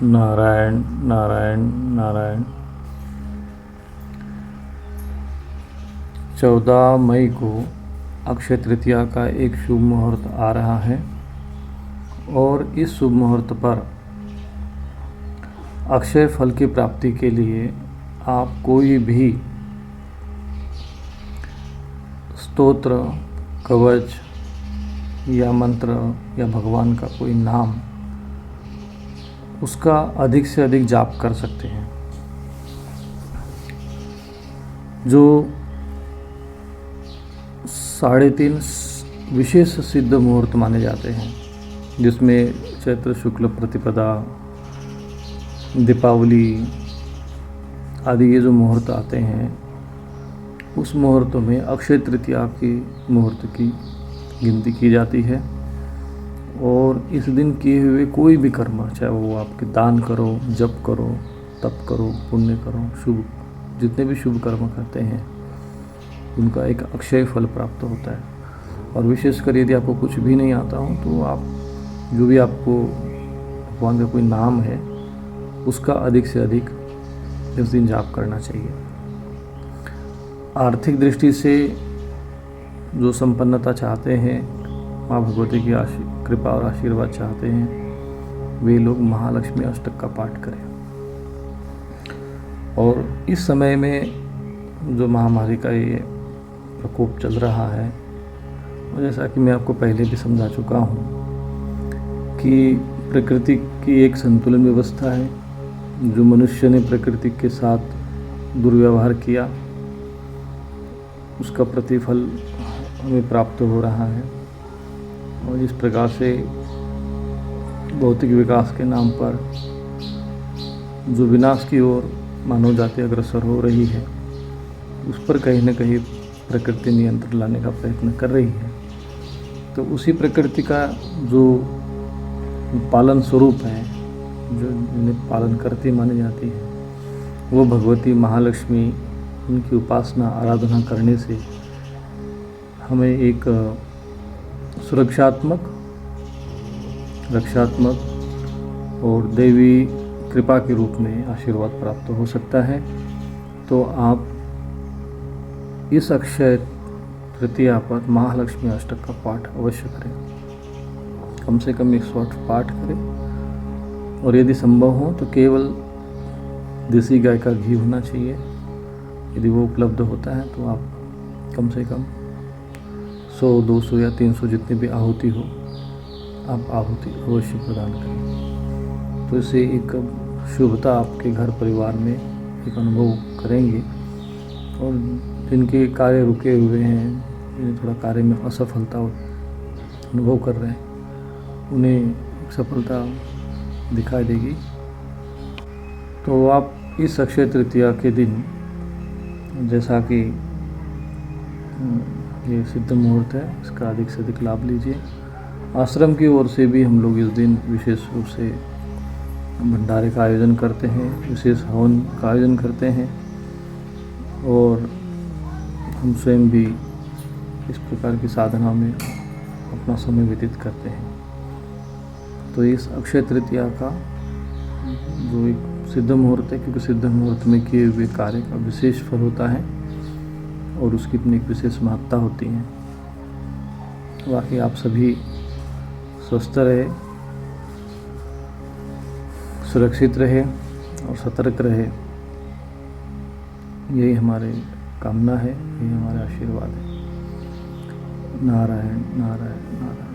नारायण नारायण नारायण। 14 मई को अक्षय तृतीया का एक शुभ मुहूर्त आ रहा है और इस शुभ मुहूर्त पर अक्षय फल की प्राप्ति के लिए आप कोई भी स्तोत्र, कवच या मंत्र या भगवान का कोई नाम उसका अधिक से अधिक जाप कर सकते हैं। जो 3.5 विशेष सिद्ध मुहूर्त माने जाते हैं, जिसमें चैत्र शुक्ल प्रतिपदा, दीपावली आदि ये जो मुहूर्त आते हैं, उस मुहूर्तों में अक्षय तृतीया की मुहूर्त की गिनती की जाती है। और इस दिन किए हुए कोई भी कर्म, चाहे वो आपके दान करो, जप करो, तप करो, पुण्य करो, शुभ जितने भी शुभ कर्म करते हैं उनका एक अक्षय फल प्राप्त होता है। और विशेषकर यदि आपको कुछ भी नहीं आता हो तो आप जो भी आपको भगवान का कोई नाम है उसका अधिक से अधिक इस दिन जाप करना चाहिए। आर्थिक दृष्टि से जो संपन्नता चाहते हैं, माँ भगवती की कृपा और आशीर्वाद चाहते हैं, वे लोग महालक्ष्मी अष्टक का पाठ करें। और इस समय में जो महामारी का ये प्रकोप चल रहा है, और जैसा कि मैं आपको पहले भी समझा चुका हूँ कि प्रकृति की एक संतुलन व्यवस्था है। जो मनुष्य ने प्रकृति के साथ दुर्व्यवहार किया उसका प्रतिफल हमें प्राप्त हो रहा है। और इस प्रकार से भौतिक विकास के नाम पर जो विनाश की ओर मानव जाति अग्रसर हो रही है, उस पर कहीं न कहीं प्रकृति नियंत्रण लाने का प्रयत्न कर रही है। तो उसी प्रकृति का जो पालन स्वरूप है, जो जिन्हें पालन करती मानी जाती है, वो भगवती महालक्ष्मी, उनकी उपासना आराधना करने से हमें एक सुरक्षात्मक, रक्षात्मक और देवी कृपा के रूप में आशीर्वाद प्राप्त हो सकता है। तो आप इस अक्षय तृतीया पर महालक्ष्मी अष्टक का पाठ अवश्य करें। कम से कम 108 पाठ करें। और यदि संभव हो तो केवल देसी गाय का घी होना चाहिए। यदि वो उपलब्ध होता है तो आप कम से कम 100, 200 या 300 जितनी भी आहुति हो, आप आहुति अवश्य प्रदान करें। तो इससे एक शुभता आपके घर परिवार में एक अनुभव करेंगे। और जिनके कार्य रुके हुए हैं, जिन्हें थोड़ा कार्य में असफलता अनुभव कर रहे हैं, उन्हें सफलता दिखाई देगी। तो आप इस अक्षय तृतीया के दिन, जैसा कि ये सिद्ध मुहूर्त है, इसका अधिक से अधिक लाभ लीजिए। आश्रम की ओर से भी हम लोग इस दिन विशेष रूप से भंडारे का आयोजन करते हैं, विशेष हवन का आयोजन करते हैं। और हम स्वयं भी इस प्रकार की साधना में अपना समय व्यतीत करते हैं। तो इस अक्षय तृतीया का जो एक सिद्ध मुहूर्त है, क्योंकि सिद्ध मुहूर्त में किए हुए कार्य का विशेष फल होता है और उसकी अपनी एक विशेष महत्ता होती है। बाकी आप सभी स्वस्थ रहे, सुरक्षित रहे और सतर्क रहे, यही हमारी कामना है, यही हमारा आशीर्वाद है। नारायण नारायण नारायण।